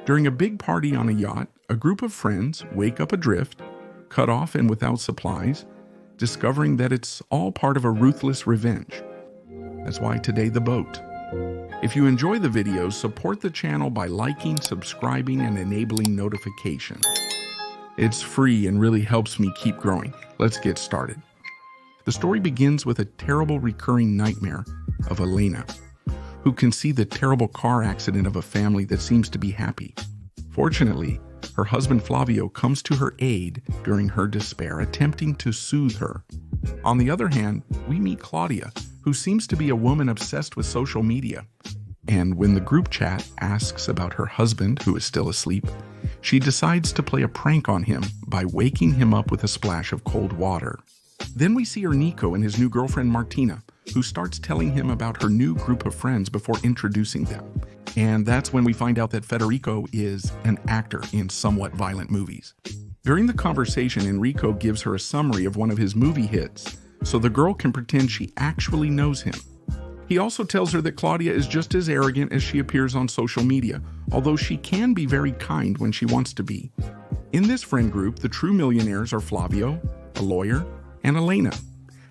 During a big party on a yacht, a group of friends wake up adrift, cut off and without supplies, discovering that it's all part of a ruthless revenge. That's why today the boat. If you enjoy the videos, support the channel by liking, subscribing, and enabling notifications. It's free and really helps me keep growing. Let's get started. The story begins with a terrible recurring nightmare of Elena, who can see the terrible car accident of a family that seems to be happy. Fortunately, her husband Flavio comes to her aid during her despair, attempting to soothe her. On the other hand, we meet Claudia, who seems to be a woman obsessed with social media. And when the group chat asks about her husband, who is still asleep, she decides to play a prank on him by waking him up with a splash of cold water. Then we see Nico and his new girlfriend Martina, who starts telling him about her new group of friends before introducing them. And that's when we find out that Federico is an actor in somewhat violent movies. During the conversation, Enrico gives her a summary of one of his movie hits, so the girl can pretend she actually knows him. He also tells her that Claudia is just as arrogant as she appears on social media, although she can be very kind when she wants to be. In this friend group, the true millionaires are Flavio, a lawyer, and Elena,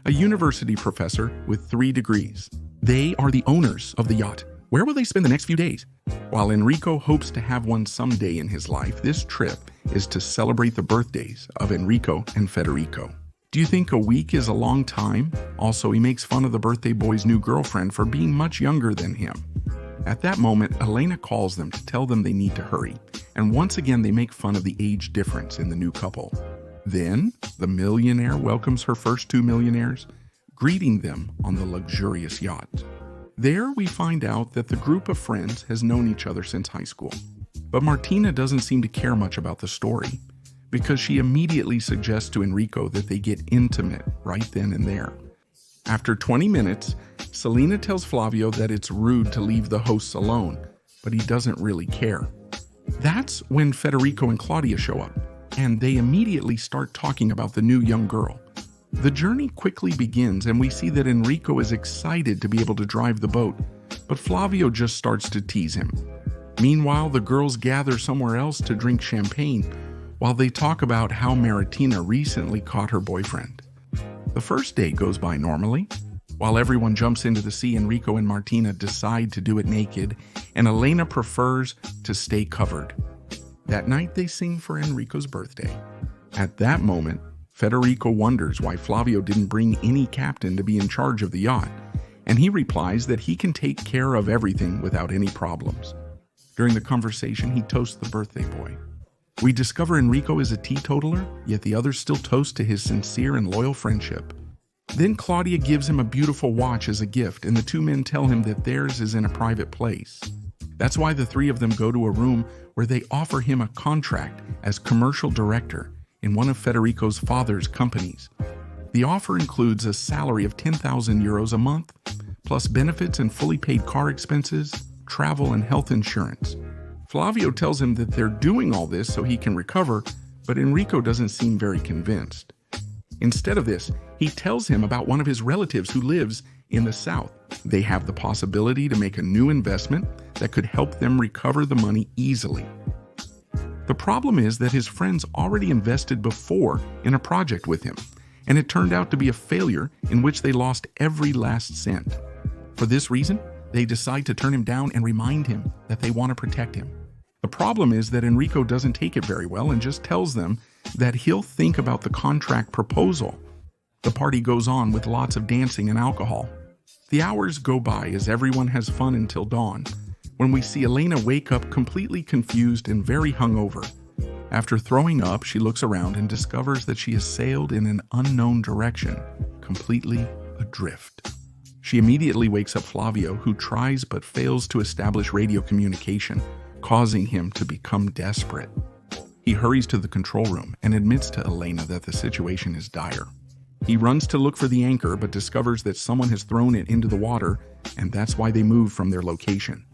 a university professor with 3 degrees. They are the owners of the yacht. Where will they spend the next few days? While Enrico hopes to have one someday in his life, this trip is to celebrate the birthdays of Enrico and Federico. Do you think a week is a long time? Also, he makes fun of the birthday boy's new girlfriend for being much younger than him. At that moment, Elena calls them to tell them they need to hurry, and once again they make fun of the age difference in the new couple. Then, the millionaire welcomes her first 2 millionaires, greeting them on the luxurious yacht. There we find out that the group of friends has known each other since high school. But Martina doesn't seem to care much about the story, because she immediately suggests to Enrico that they get intimate right then and there. After 20 minutes, Selena tells Flavio that it's rude to leave the hosts alone, but he doesn't really care. That's when Federico and Claudia show up, and they immediately start talking about the new young girl. The journey quickly begins, and we see that Enrico is excited to be able to drive the boat, but Flavio just starts to tease him. Meanwhile, the girls gather somewhere else to drink champagne while they talk about how Maritina recently caught her boyfriend. The first day goes by normally. While everyone jumps into the sea, Enrico and Martina decide to do it naked, and Elena prefers to stay covered. That night, they sing for Enrico's birthday. At that moment, Federico wonders why Flavio didn't bring any captain to be in charge of the yacht, and he replies that he can take care of everything without any problems. During the conversation, he toasts the birthday boy. We discover Enrico is a teetotaler, yet the others still toast to his sincere and loyal friendship. Then Claudia gives him a beautiful watch as a gift, and the 2 men tell him that theirs is in a private place. That's why the 3 of them go to a room where they offer him a contract as commercial director in one of Federico's father's companies. The offer includes a salary of 10,000 euros a month, plus benefits and fully paid car expenses, travel, and health insurance. Flavio tells him that they're doing all this so he can recover, but Enrico doesn't seem very convinced. Instead of this, he tells him about one of his relatives who lives in the south. They have the possibility to make a new investment that could help them recover the money easily. The problem is that his friends already invested before in a project with him, and it turned out to be a failure in which they lost every last cent. For this reason, they decide to turn him down and remind him that they want to protect him. The problem is that Enrico doesn't take it very well and just tells them that he'll think about the contract proposal. The party goes on with lots of dancing and alcohol. The hours go by as everyone has fun until dawn, when we see Elena wake up completely confused and very hungover. After throwing up, she looks around and discovers that she has sailed in an unknown direction, completely adrift. She immediately wakes up Flavio, who tries but fails to establish radio communication, causing him to become desperate. He hurries to the control room and admits to Elena that the situation is dire. He runs to look for the anchor but discovers that someone has thrown it into the water, and that's why they move from their location.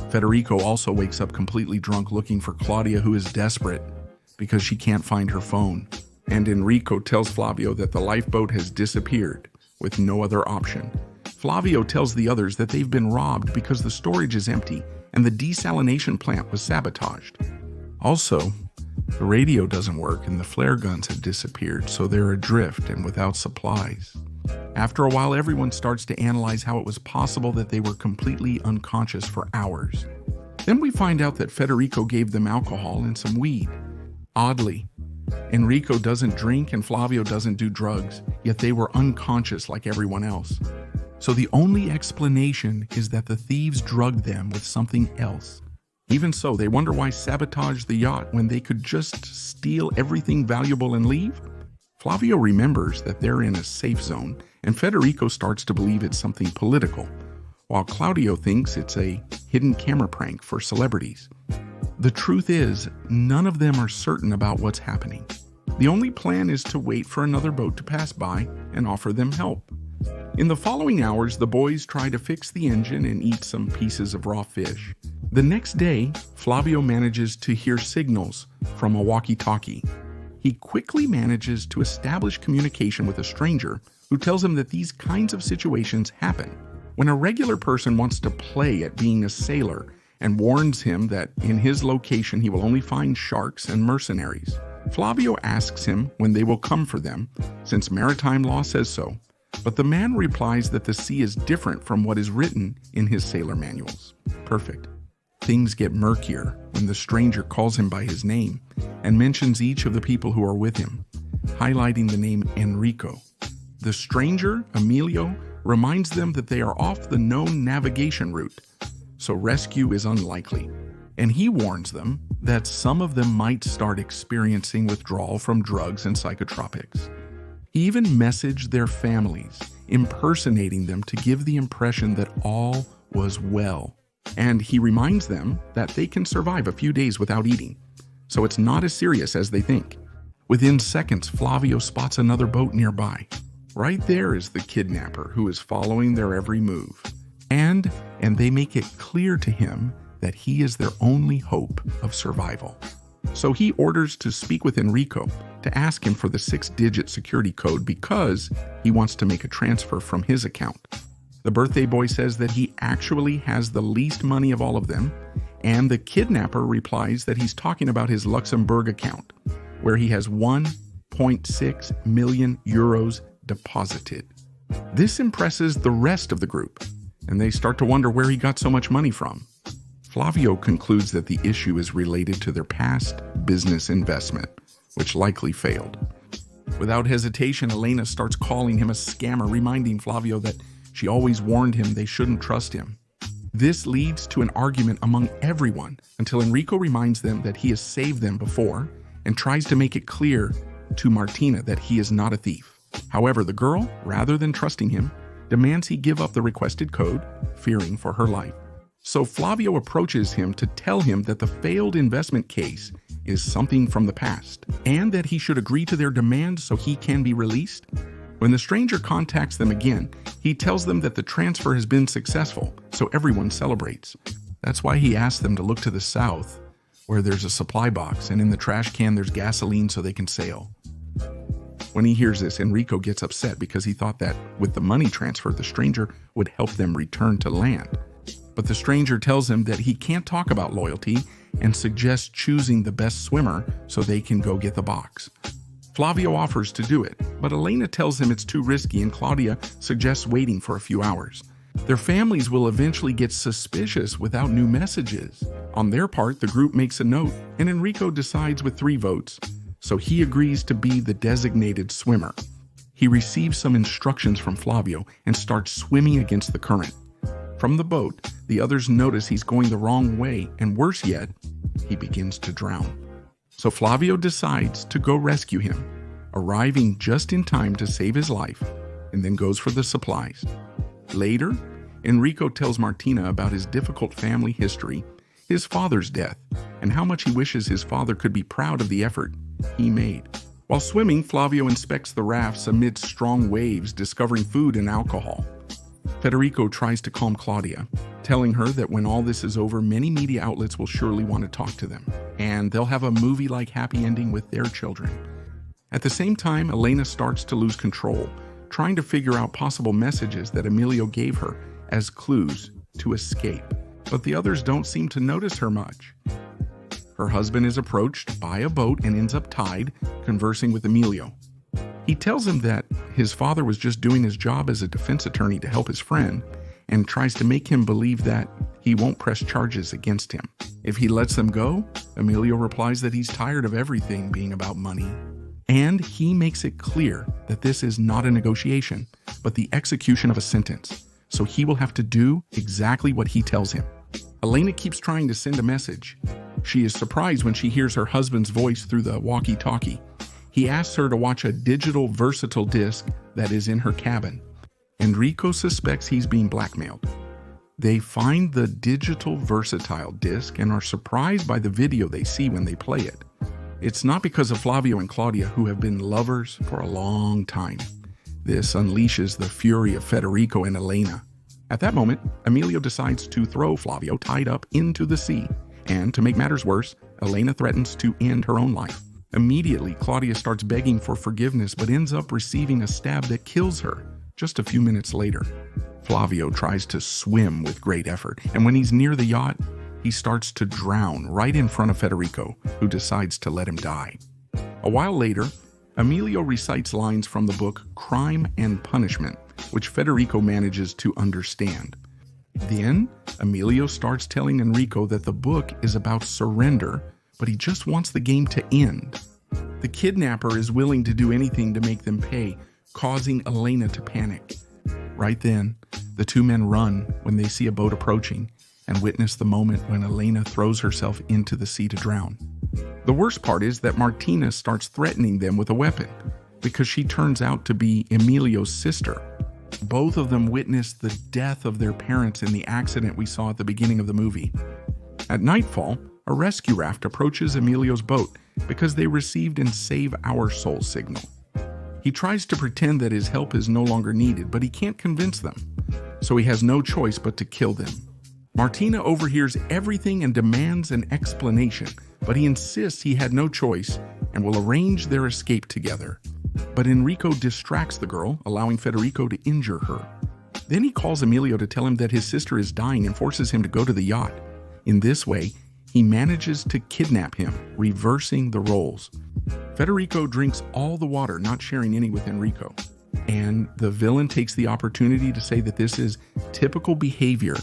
Federico also wakes up completely drunk looking for Claudia, who is desperate because she can't find her phone. And Enrico tells Flavio that the lifeboat has disappeared with no other option. Flavio tells the others that they've been robbed because the storage is empty and the desalination plant was sabotaged. Also, the radio doesn't work and the flare guns have disappeared, so they're adrift and without supplies. After a while, everyone starts to analyze how it was possible that they were completely unconscious for hours. Then we find out that Federico gave them alcohol and some weed. Oddly, Enrico doesn't drink and Flavio doesn't do drugs, yet they were unconscious like everyone else. So the only explanation is that the thieves drugged them with something else. Even so, they wonder why sabotage the yacht when they could just steal everything valuable and leave? Flavio remembers that they're in a safe zone, and Federico starts to believe it's something political, while Claudio thinks it's a hidden camera prank for celebrities. The truth is, none of them are certain about what's happening. The only plan is to wait for another boat to pass by and offer them help. In the following hours, the boys try to fix the engine and eat some pieces of raw fish. The next day, Flavio manages to hear signals from a walkie-talkie. He quickly manages to establish communication with a stranger who tells him that these kinds of situations happen when a regular person wants to play at being a sailor and warns him that in his location he will only find sharks and mercenaries. Flavio asks him when they will come for them, since maritime law says so, but the man replies that the sea is different from what is written in his sailor manuals. Perfect. Things get murkier when the stranger calls him by his name and mentions each of the people who are with him, highlighting the name Enrico. The stranger, Emilio, reminds them that they are off the known navigation route, so rescue is unlikely. And he warns them that some of them might start experiencing withdrawal from drugs and psychotropics. He even messaged their families, impersonating them to give the impression that all was well. And he reminds them that they can survive a few days without eating, so it's not as serious as they think. Within seconds, Flavio spots another boat nearby. Right there is the kidnapper who is following their every move. And they make it clear to him that he is their only hope of survival. So he orders to speak with Enrico to ask him for the 6-digit security code because he wants to make a transfer from his account. The birthday boy says that he actually has the least money of all of them, and the kidnapper replies that he's talking about his Luxembourg account, where he has 1.6 million euros deposited. This impresses the rest of the group, and they start to wonder where he got so much money from. Flavio concludes that the issue is related to their past business investment, which likely failed. Without hesitation, Elena starts calling him a scammer, reminding Flavio that she always warned him they shouldn't trust him. This leads to an argument among everyone until Enrico reminds them that he has saved them before and tries to make it clear to Martina that he is not a thief. However, the girl, rather than trusting him, demands he give up the requested code, fearing for her life. So Flavio approaches him to tell him that the failed investment case is something from the past and that he should agree to their demands so he can be released. When the stranger contacts them again, he tells them that the transfer has been successful, so everyone celebrates. That's why he asks them to look to the south, where there's a supply box, and in the trash can there's gasoline so they can sail. When he hears this, Enrico gets upset because he thought that with the money transfer, the stranger would help them return to land. But the stranger tells him that he can't talk about loyalty and suggests choosing the best swimmer so they can go get the box. Flavio offers to do it, but Elena tells him it's too risky and Claudia suggests waiting for a few hours. Their families will eventually get suspicious without new messages. On their part, the group makes a note, and Enrico decides with 3 votes, so he agrees to be the designated swimmer. He receives some instructions from Flavio and starts swimming against the current. From the boat, the others notice he's going the wrong way, and worse yet, he begins to drown. So Flavio decides to go rescue him, arriving just in time to save his life, and then goes for the supplies. Later, Enrico tells Martina about his difficult family history, his father's death, and how much he wishes his father could be proud of the effort he made. While swimming, Flavio inspects the rafts amidst strong waves, discovering food and alcohol. Federico tries to calm Claudia, telling her that when all this is over, many media outlets will surely want to talk to them, and they'll have a movie-like happy ending with their children. At the same time, Elena starts to lose control, trying to figure out possible messages that Emilio gave her as clues to escape. but the others don't seem to notice her much. Her husband is approached by a boat and ends up tied, conversing with Emilio. He tells him that his father was just doing his job as a defense attorney to help his friend, and tries to make him believe that he won't press charges against him. If he lets them go, Emilio replies that he's tired of everything being about money. And he makes it clear that this is not a negotiation, but the execution of a sentence. So he will have to do exactly what he tells him. Elena keeps trying to send a message. She is surprised when she hears her husband's voice through the walkie-talkie. He asks her to watch a digital versatile disc that is in her cabin. Enrico suspects he's being blackmailed. They find the digital versatile disc and are surprised by the video they see when they play it. It's not because of Flavio and Claudia, who have been lovers for a long time. This unleashes the fury of Federico and Elena. At that moment, Emilio decides to throw Flavio tied up into the sea. And to make matters worse, Elena threatens to end her own life. Immediately, Claudia starts begging for forgiveness but ends up receiving a stab that kills her just a few minutes later. Flavio tries to swim with great effort, and when he's near the yacht, he starts to drown right in front of Federico, who decides to let him die. A while later, Emilio recites lines from the book Crime and Punishment, which Federico manages to understand. Then, Emilio starts telling Enrico that the book is about surrender, but he just wants the game to end. The kidnapper is willing to do anything to make them pay, causing Elena to panic. Right then, the two men run when they see a boat approaching and witness the moment when Elena throws herself into the sea to drown. The worst part is that Martina starts threatening them with a weapon because she turns out to be Emilio's sister. Both of them witness the death of their parents in the accident we saw at the beginning of the movie. At nightfall, a rescue raft approaches Emilio's boat because they received an Save Our Soul signal. He tries to pretend that his help is no longer needed, but he can't convince them, so he has no choice but to kill them. Martina overhears everything and demands an explanation, but he insists he had no choice and will arrange their escape together. But Enrico distracts the girl, allowing Federico to injure her. Then he calls Emilio to tell him that his sister is dying and forces him to go to the yacht. In this way, he manages to kidnap him, reversing the roles. Federico drinks all the water, not sharing any with Enrico. And the villain takes the opportunity to say that this is typical behavior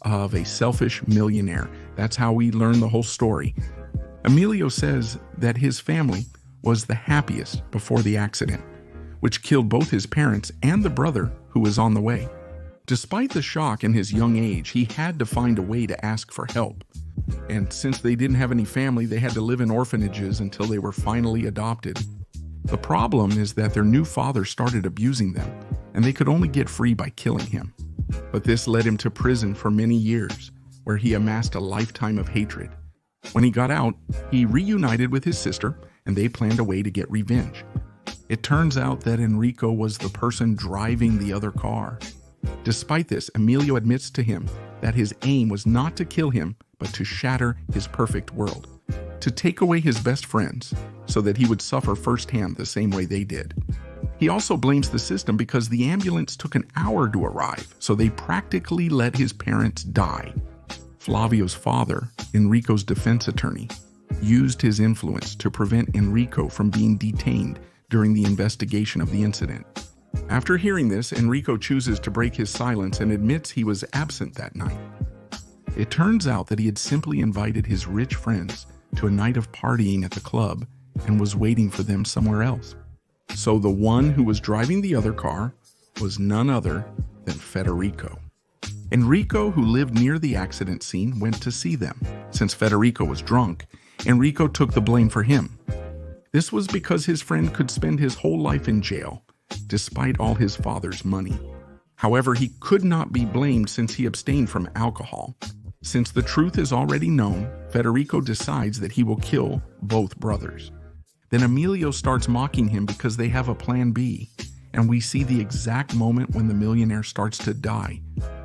of a selfish millionaire. That's how we learn the whole story. Emilio says that his family was the happiest before the accident, which killed both his parents and the brother who was on the way. Despite the shock in his young age, he had to find a way to ask for help. And since they didn't have any family, they had to live in orphanages until they were finally adopted. The problem is that their new father started abusing them, and they could only get free by killing him. But this led him to prison for many years, where he amassed a lifetime of hatred. When he got out, he reunited with his sister, and they planned a way to get revenge. It turns out that Enrico was the person driving the other car. Despite this, Emilio admits to him that his aim was not to kill him, but to shatter his perfect world, to take away his best friends so that he would suffer firsthand the same way they did. He also blames the system because the ambulance took an hour to arrive, so they practically let his parents die. Flavio's father, Enrico's defense attorney, used his influence to prevent Enrico from being detained during the investigation of the incident. After hearing this, Enrico chooses to break his silence and admits he was absent that night. It turns out that he had simply invited his rich friends to a night of partying at the club and was waiting for them somewhere else. So the one who was driving the other car was none other than Federico. Enrico, who lived near the accident scene, went to see them. Since Federico was drunk, Enrico took the blame for him. This was because his friend could spend his whole life in jail, despite all his father's money. However, he could not be blamed since he abstained from alcohol. Since the truth is already known, Federico decides that he will kill both brothers. Then Emilio starts mocking him because they have a plan B, and we see the exact moment when the millionaire starts to die,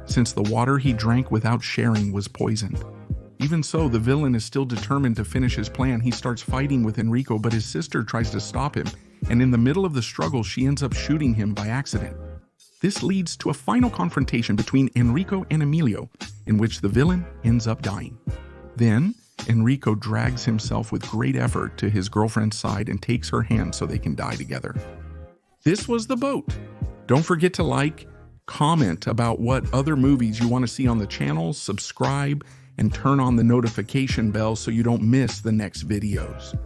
since the water he drank without sharing was poisoned. Even so, the villain is still determined to finish his plan. He starts fighting with Enrico, but his sister tries to stop him, and in the middle of the struggle, she ends up shooting him by accident. This leads to a final confrontation between Enrico and Emilio, in which the villain ends up dying. Then, Enrico drags himself with great effort to his girlfriend's side and takes her hand so they can die together. This was The Boat. Don't forget to like, comment about what other movies you want to see on the channel, subscribe, and turn on the notification bell so you don't miss the next videos.